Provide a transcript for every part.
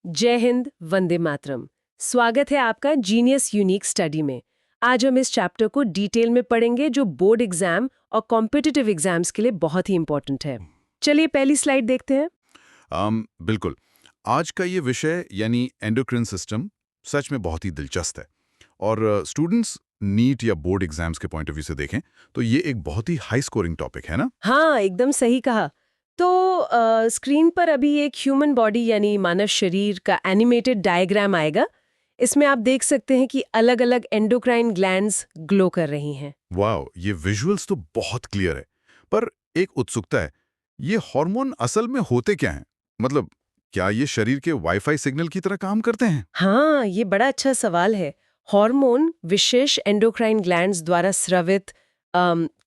जय हिंद, वंदे मातरम। स्वागत है आपका जीनियस यूनिक स्टडी में। आज हम इस चैप्टर को डिटेल में पढ़ेंगे जो बोर्ड एग्जाम और कॉम्पिटिटिव एग्जाम्स के लिए बहुत ही इंपॉर्टेंट है। चलिए पहली स्लाइड देखते हैं। बिल्कुल। आज का ये विषय यानी एंडोक्रिन सिस्टम सच में बहुत ही दिलचस्प है और स्टूडेंट्स नीट या बोर्ड एग्जाम्स के पॉइंट ऑफ व्यू से देखें तो ये एक बहुत ही हाई स्कोरिंग टॉपिक है ना। हाँ, एकदम सही कहा। तो स्क्रीन पर अभी एक ह्यूमन बॉडी यानी मानव शरीर का एनिमेटेड डायग्राम आएगा। इसमें आप देख सकते हैं कि अलग-अलग एंडोक्राइन ग्लैंड्स ग्लो कर रही हैं। वाओ, ये विजुअल्स तो बहुत क्लियर है। पर एक उत्सुकता है, ये हार्मोन असल में होते क्या हैं? मतलब क्या ये शरीर के वाईफाई सिग्नल की तरह काम करते हैं? हाँ, ये बड़ा अच्छा सवाल है। हार्मोन विशेष एंडोक्राइन ग्लैंड्स द्वारा स्रावित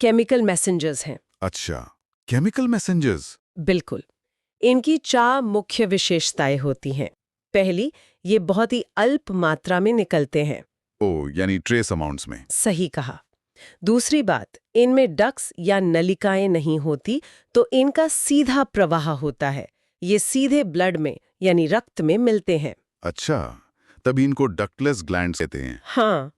केमिकल मैसेंजर्स हैं। अच्छा, केमिकल मैसेंजर्स। बिल्कुल। इनकी 4 मुख्य विशेषताएं होती हैं। पहली, ये बहुत ही अल्प मात्रा में निकलते हैं। ओ, यानी ट्रेस अमाउंट्स में। सही कहा। दूसरी बात, इनमें डक्स या नलिकाएं नहीं होती, तो इनका सीधा प्रवाह होता है। ये सीधे ब्लड में यानी रक्त में मिलते हैं। अच्छा, तभी इनको डक्टलेस ग्लैंड्स कहते हैं। हाँ।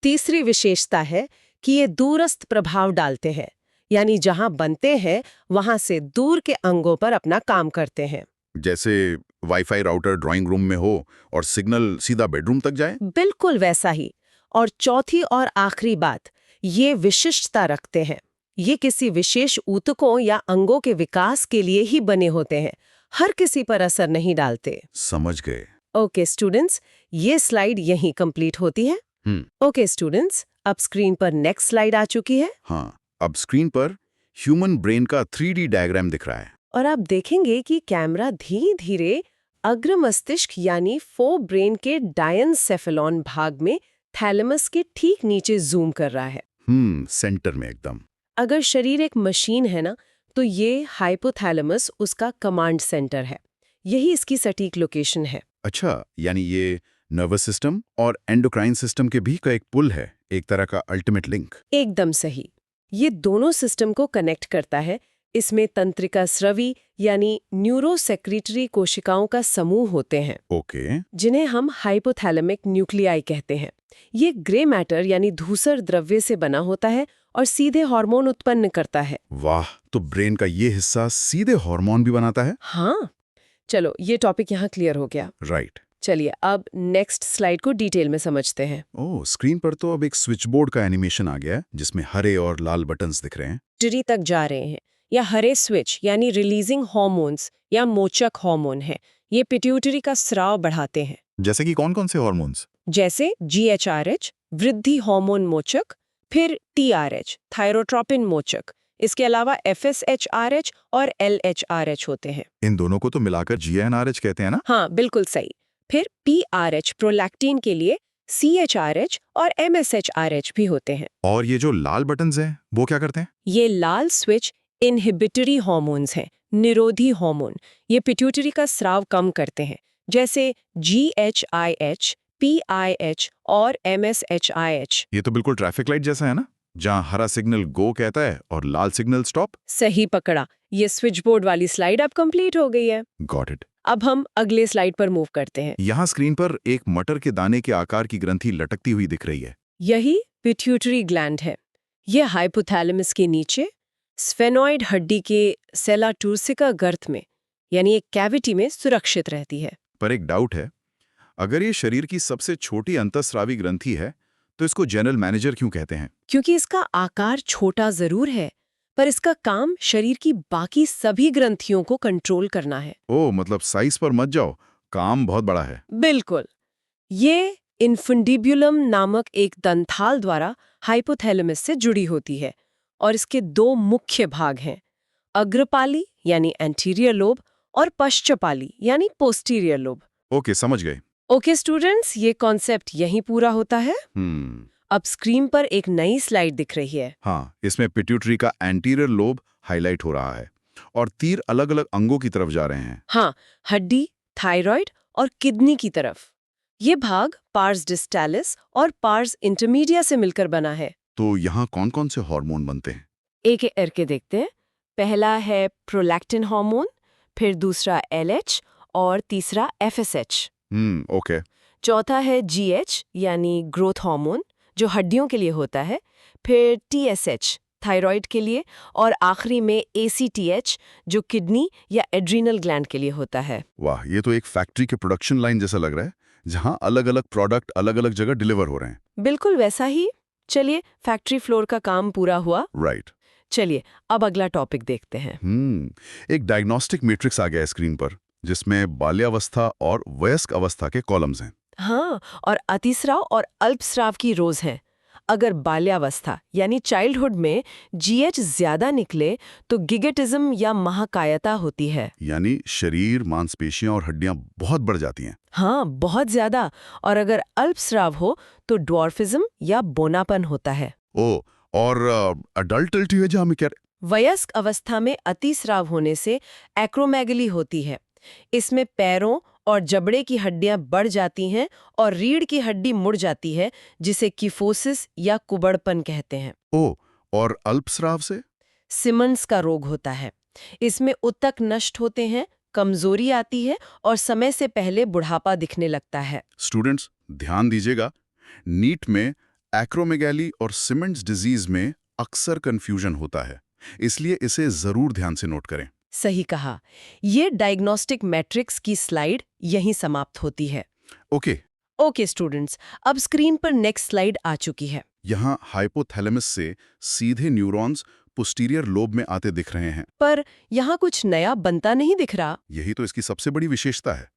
तीसरी विशेषता है कि ये दूरस्थ प्रभाव डालते हैं, यानी जहां बनते हैं वहां से दूर के अंगों पर अपना काम करते हैं। जैसे वाईफाई राउटर ड्राइंग रूम में हो और सिग्नल सीधा बेडरूम तक जाए। बिल्कुल वैसा ही। और चौथी और आखिरी बात, ये विशिष्टता रखते हैं। ये किसी विशेष ऊतकों या अंगों के विकास के लिए ही बने होते हैं, हर किसी पर असर नहीं डालते। समझ गए। ओके स्टूडेंट्स, ये स्लाइड यहीं कंप्लीट होती है। ओके स्टूडेंट्स, अब स्क्रीन पर नेक्स्ट स्लाइड आ चुकी है। हाँ, अब स्क्रीन पर ह्यूमन ब्रेन का 3D डायग्राम दिख रहा है। और आप देखेंगे कि कैमरा धीरे-धीरे अग्र मस्तिष्क यानी फोर ब्रेन के डायनसेफेलॉन भाग में थैलेमस के ठीक नीचे जूम कर रहा है। सेंटर में एकदम। अगर शरीर एक मशीन है ना, तो ये हाइपोथैलेमस उसका कमांड सेंटर है। यही इसकी सटीक लोकेशन है। अच्छा, यानी ये नर्वस सिस्टम और एंडोक्राइन सिस्टम के भी का एक पुल है, एक तरह का अल्टीमेट लिंक। एकदम सही। ये दोनों सिस्टम को कनेक्ट करता है। इसमें तंत्रिका स्रवी यानी न्यूरोसेक्रेटरी कोशिकाओं का समूह होते हैं, ओके। जिन्हें हम हाइपोथैलेमिक न्यूक्लियाई कहते हैं। ये ग्रे मैटर यानी धूसर द्रव्य से बना होता है और सीधे हार्मोन उत्पन्न करता है। वाह, तो ब्रेन का ये हिस्सा सीधे हार्मोन भी बनाता है। हाँ, चलो ये टॉपिक यहाँ क्लियर हो गया। राइट। चलिए अब नेक्स्ट स्लाइड को डिटेल में समझते हैं। ओह, स्क्रीन पर तो अब एक स्विच बोर्ड का एनिमेशन आ गया है जिसमें हरे और लाल बटन्स दिख रहे हैं। पिट्यूटरी तक जा रहे हैं। या हरे स्विच यानी रिलीजिंग हार्मोन्स या मोचक हार्मोन है। ये पिट्यूटरी का स्राव बढ़ाते हैं। जैसे कि कौन-कौन से हार्मोन्स? जैसे GHRH वृद्धि हार्मोन मोचक, फिर TRH थायरोट्रोपिन मोचक। इसके अलावा FSHRH और LHRH होते हैं। इन दोनों को तो मिलाकर GnRH कहते हैं ना? हाँ, बिल्कुल सही। फिर PRH प्रोलैक्टिन के लिए, CHRH और MSHRH भी होते हैं। और ये जो लाल बटन्स हैं, वो क्या करते हैं? ये लाल स्विच इनहिबिटरी हार्मोन्स हैं, निरोधी हार्मोन। ये पिट्यूटरी का स्राव कम करते हैं, जैसे GHIH, PIH और MSHIH। ये तो बिल्कुल ट्रैफिक लाइट जैसा है ना, जहाँ हरा सिग्नल गो कहता है और लाल सिग्नल स्टॉप। सही पकड़ा। ये स्विच बोर्ड वाली स्लाइड अब कंप्लीट हो गई है। Got it. अब हम अगले स्लाइड पर मूव करते हैं। यहाँ स्क्रीन पर एक मटर के दाने के आकार की ग्रंथि लटकती हुई दिख रही है। यही पिट्यूटरी ग्लैंड है। ये हाइपोथैलेमस के नीचे स्फेनॉइड हड्डी के सेला टूर्सिका गर्त में यानी एक कैविटी में सुरक्षित रहती है। पर एक डाउट है, अगर ये शरीर की सबसे छोटी अंतःस्रावी ग्रंथि है, तो इसको जनरल मैनेजर क्यों कहते हैं? क्योंकि इसका आकार छोटा जरूर है, पर इसका काम शरीर की बाकी सभी ग्रंथियों को कंट्रोल करना है। ओह, मतलब साइज पर मत जाओ, काम बहुत बड़ा है। बिल्कुल। ये इन्फुंडिब्युलम नामक एक दंताल द्वारा हाइपोथैलेमस से जुड़ी होती है और इसके 2 मुख्य भाग हैं, अग्रपाली यानी एंटीरियर लोब और पश्चपाली यानी पोस्टीरियर लोब। ओके, समझ गए। ओके स्टूडेंट्स, ये कॉन्सेप्ट यहीं पूरा होता है। अब स्क्रीन पर एक नई स्लाइड दिख रही है। हाँ, इसमें पिट्यूटरी का एंटीरियर लोब हाईलाइट हो रहा है और तीर अलग-अलग अंगों की तरफ जा रहे हैं। हाँ, हड्डी, थायराइड और किडनी की तरफ। ये भाग पार्स डिस्टालिस और पार्स इंटरमीडिया से मिलकर बना है। तो यहाँ कौन-कौन से हार्मोन बनते हैं? एक एक करके देखते हैं। पहला है प्रोलैक्टिन हार्मोन, फिर दूसरा LH और तीसरा FSH। ओके। चौथा है GH यानी ग्रोथ हार्मोन जो हड्डियों के लिए होता है, फिर TSH थायराइड के लिए, और आखिरी में ACTH जो किडनी या एड्रीनल ग्लैंड के लिए होता है। वाह, ये तो एक फैक्ट्री के प्रोडक्शन लाइन जैसा लग रहा है, जहां अलग-अलग प्रोडक्ट अलग-अलग जगह डिलीवर हो रहे हैं। बिल्कुल वैसा ही। चलिए, फैक्ट्री फ्लोर का काम पूरा हुआ। राइट। चलिए अब अगला टॉपिक देखते हैं। एक डायग्नोस्टिक मैट्रिक्स आ गया है स्क्रीन पर, जिसमें बाल्यावस्था और वयस्क अवस्था के कॉलम्स हैं। हाँ, और अतिस्राव और अल्पस्राव की रोज हैं। अगर बाल्यावस्था यानी चाइल्डहुड में GH ज्यादा निकले तो गिगेटिज्म या महाकायता होती है। यानी शरीर, मांसपेशियां और हड्डियां बहुत बढ़ जाती हैं। हाँ, बहुत ज्यादा। और अगर अल्पस्राव हो तो ड्वार्फिज्म या बोनापन होता है। और अडल्ट एज में क्या? वयस्क अवस्था में अतिस्राव होने से एक्रोमेगली होती है। इसमें पैरों और जबड़े की हड्डियां बढ़ जाती हैं और रीढ़ की हड्डी मुड़ जाती है, जिसे किफोसिस या कुबड़पन कहते हैं। और अल्पस्राव से? सिमंड्स का रोग होता है। इसमें ऊतक नष्ट होते हैं, कमजोरी आती है और समय से पहले बुढ़ापा दिखने लगता है। स्टूडेंट्स ध्यान दीजिएगा, नीट में एक्रोमेगैली और सिमंड्स डिजीज में अक्सर कंफ्यूजन होता है, इसलिए इसे जरूर ध्यान से नोट करें। सही कहा। ये डायग्नोस्टिक मैट्रिक्स की स्लाइड यहीं समाप्त होती है। ओके स्टूडेंट्स, अब स्क्रीन पर नेक्स्ट स्लाइड आ चुकी है। यहाँ हाइपोथैलेमस से सीधे न्यूरॉन्स पोस्टीरियर लोब में आते दिख रहे हैं। पर यहाँ कुछ नया बनता नहीं दिख रहा। यही तो इसकी सबसे बड़ी विशेषता है।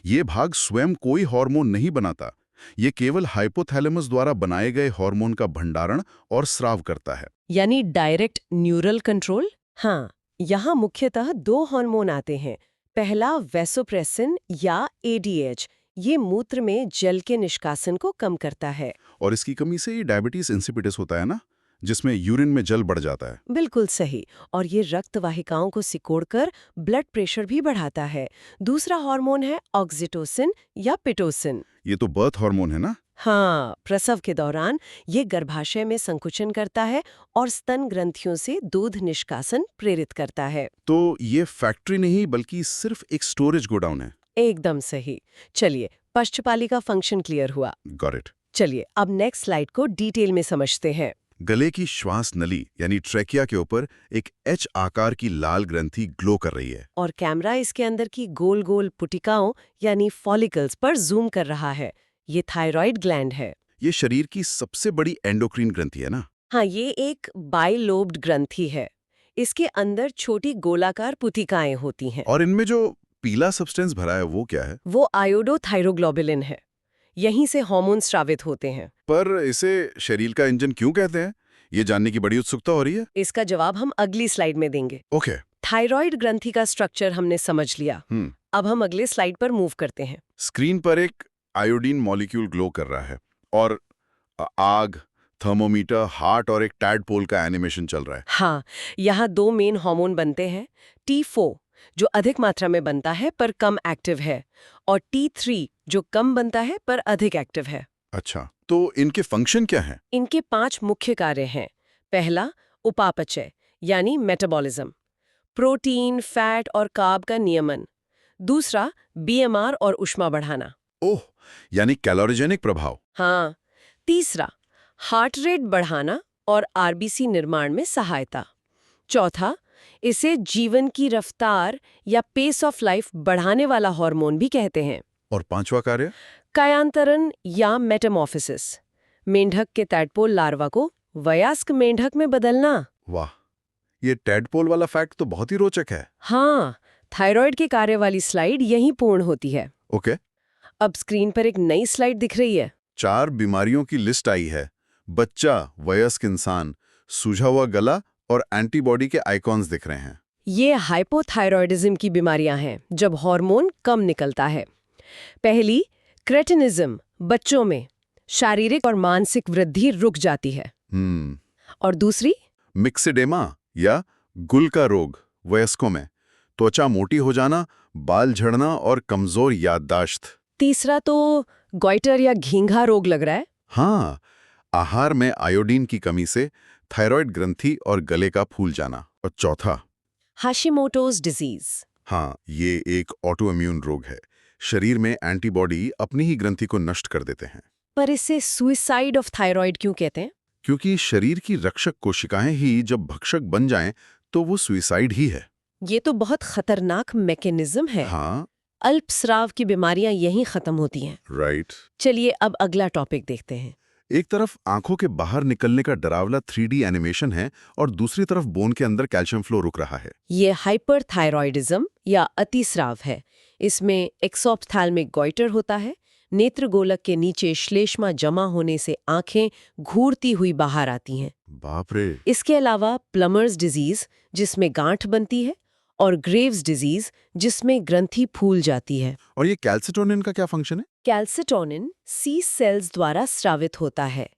ये भाग स्वयं कोई हार्मोन नहीं बनाता, ये केवल हाइपोथैलेमस द्वारा बनाए गए हार्मोन का भंडारण और स्राव करता है। यानी डायरेक्ट न्यूरल कंट्रोल। हाँ, यहाँ मुख्यतः दो हार्मोन आते हैं। पहला वैसोप्रेसिन या ADH, ये मूत्र में जल के निष्कासन को कम करता है। और इसकी कमी से ये डायबिटीज इंसिपिडस होता है ना, जिसमें यूरिन में जल बढ़ जाता है। बिल्कुल सही। और ये रक्त वाहिकाओं को सिकोड़कर ब्लड प्रेशर भी बढ़ाता है। दूसरा हार्मोन है ऑक्सीटोसिन या पिटोसिन। ये तो बर्थ हार्मोन है ना? हाँ, प्रसव के दौरान ये गर्भाशय में संकुचन करता है और स्तन ग्रंथियों से दूध निष्कासन प्रेरित करता है। तो ये फैक्ट्री नहीं बल्कि सिर्फ एक स्टोरेज गोडाउन है। एकदम सही। चलिए, पश्चपाली का फंक्शन क्लियर हुआ। Got it. चलिए अब नेक्स्ट स्लाइड को डिटेल में समझते हैं। गले की श्वास नली यानी ट्रेकिया के ऊपर एक H आकार की लाल ग्रंथि ग्लो कर रही है। और कैमरा इसके अंदर की गोल गोल पुटिकाओं यानी फॉलिकल्स पर जूम कर रहा है। ये थायराइड ग्लैंड है। ये शरीर की सबसे बड़ी एंडोक्रीन ग्रंथि है ना? हाँ, ये एक बाइलोब्ड ग्रंथि है। इसके अंदर छोटी गोलाकार पुटिकाएं होती हैं। और इनमें जो पीला सब्सटेंस भरा है वो क्या है? वो आयोडोथायरोग्लोबुलिन है। यहीं से हार्मोन स्रावित होते हैं। पर इसे शरीर का इंजन क्यों कहते हैं, ये जानने की बड़ी उत्सुकता हो रही है। इसका जवाब हम अगली स्लाइड में देंगे। ओके। थायराइड ग्रंथि का स्ट्रक्चर हमने समझ लिया। अब हम अगले स्लाइड पर मूव करते हैं। स्क्रीन पर एक आयोडीन मॉलिक्यूल ग्लो कर रहा है और आग, थर्मोमीटर, हार्ट और एक टैडपोल का एनिमेशन चल रहा है। हाँ, यहाँ दो मेन हार्मोन बनते हैं। T4 जो अधिक मात्रा में बनता है पर कम एक्टिव है, और T3 जो कम बनता है पर अधिक एक्टिव है। अच्छा, तो इनके फंक्शन क्या हैं? इनके 5 मुख्य कार्य हैं। पहला, उपापचय यानी मेटाबॉलिज्म, प्रोटीन, फैट और कार्ब का नियमन। दूसरा, BMR और ऊष्मा बढ़ाना। ओह, यानी कैलोरीजेनिक प्रभाव। हाँ। तीसरा, हार्ट रेट बढ़ाना और RBC निर्माण में सहायता। चौथा, इसे जीवन की रफ्तार या पेस ऑफ लाइफ बढ़ाने वाला हार्मोन भी कहते हैं। और पांचवा कार्य? कायांतरण या मेटामॉर्फोसिस, मेंढक के टैडपोल लार्वा को वयस्क मेंढक में बदलना। वाह, ये टैडपोल वाला फैक्ट तो बहुत ही रोचक है। हाँ, थायराइड के कार्य वाली स्लाइड यहीं पूर्ण होती है। ओके। अब स्क्रीन पर एक नई स्लाइड दिख रही है। 4 बीमारियों की लिस्ट आई है। बच्चा, वयस्क इंसान, सूझा हुआ गला और एंटीबॉडी के आइकॉन्स दिख रहे हैं। ये हाइपोथायरॉयडिज्म की बीमारियां हैं, जब हार्मोन कम निकलता है। पहली, क्रेटिनिज्म, बच्चों में शारीरिक और मानसिक वृद्धि रुक जाती है। और दूसरी, मिक्सिडेमा या गुल का रोग, वयस्कों में त्वचा मोटी हो जाना, बाल झड़ना और कमजोर याददाश्त। तीसरा तो गॉइटर या घींघा रोग लग रहा है। हाँ, आहार में आयोडीन की कमी से थायराइड ग्रंथि और गले का फूल जाना। और चौथा, हाशिमोटोज डिजीज, हाँ, ये एक ऑटो इम्यून रोग है। शरीर में एंटीबॉडी अपनी ही ग्रंथि को नष्ट कर देते हैं, पर इसे सुइसाइड ऑफ थायराइड क्यों कहते हैं? क्योंकि शरीर की रक्षक कोशिकाएं ही जब भक्षक बन जाएं तो वो सुइसाइड ही है। ये तो बहुत खतरनाक मैकेनिज्म है। हाँ, अल्पस्राव की बीमारियां यहीं खत्म होती हैं। राइट। चलिए अब अगला टॉपिक देखते हैं। एक तरफ आंखों के बाहर निकलने का डरावना 3D एनिमेशन है और दूसरी तरफ बोन के अंदर कैल्शियम फ्लो रुक रहा है। ये हाइपरथायरॉयडिज्म या अतिस्राव है। इसमें एक्सोप्थैल्मिक गॉइटर होता है। नेत्र गोलक के नीचे श्लेष्मा जमा होने से आंखें घूरती हुई बाहर आती हैं। बाप रे। इसके अलावा प्लमर्स डिजीज जिसमें गांठ बनती है और ग्रेव्स डिजीज जिसमें ग्रंथि फूल जाती है। और ये कैल्सिटोनिन का क्या फंक्शन है? कैल्सिटोनिन सी सेल्स द्वारा स्रावित होता है।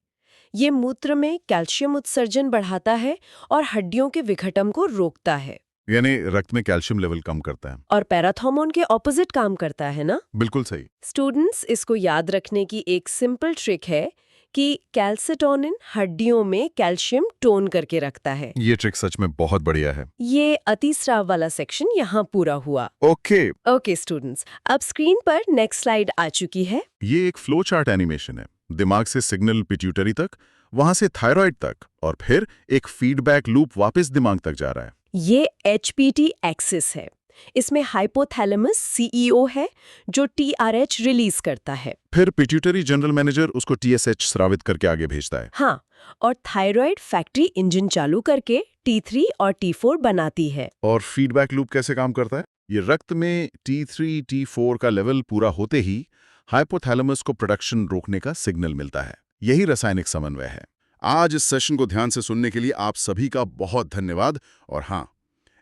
ये मूत्र में कैल्शियम उत्सर्जन बढ़ाता है और हड्डियों के विघटन को रोकता है। यानी रक्त में कैल्शियम लेवल कम करता है। और पैराथॉर्मोन के ऑपोजिट काम करता है ना? बिल्कुल सही। स्टूडेंट्स, इसको याद रखने की एक सिंपल ट्रिक है कि कैल्सिटोनिन हड्डियों में कैल्शियम टोन करके रखता है। ये ट्रिक सच में बहुत बढ़िया है। ये अतिस्राव वाला सेक्शन यहाँ पूरा हुआ। ओके, स्टूडेंट्स, अब स्क्रीन पर नेक्स्ट स्लाइड आ चुकी है। ये एक फ्लो चार्ट एनिमेशन है। दिमाग से सिग्नल पिट्यूटरी तक, वहां से थायराइड तक, और फिर एक फीडबैक लूप वापस दिमाग तक जा रहा है। ये HPT एक्सिस है। इसमें हाइपोथैलेमस CEO है जो TRH रिलीज करता है। फिर पिट्यूटरी जनरल मैनेजर उसको TSH स्रावित करके आगे भेजता है। हाँ, और थायराइड फैक्ट्री इंजन चालू करके T3 और T4 बनाती है। और फीडबैक लूप कैसे काम करता है? ये रक्त में T3, T4 का लेवल पूरा होते ही हाइपोथैलेमस को प्रोडक्शन रोकने का सिग्नल मिलता है। यही रासायनिक समन्वय है। आज इस सेशन को ध्यान से सुनने के लिए आप सभी का बहुत धन्यवाद। और हाँ,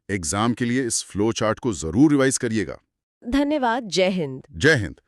एग्जाम के लिए इस फ्लो चार्ट को जरूर रिवाइज करिएगा। धन्यवाद। जय हिंद। जय हिंद।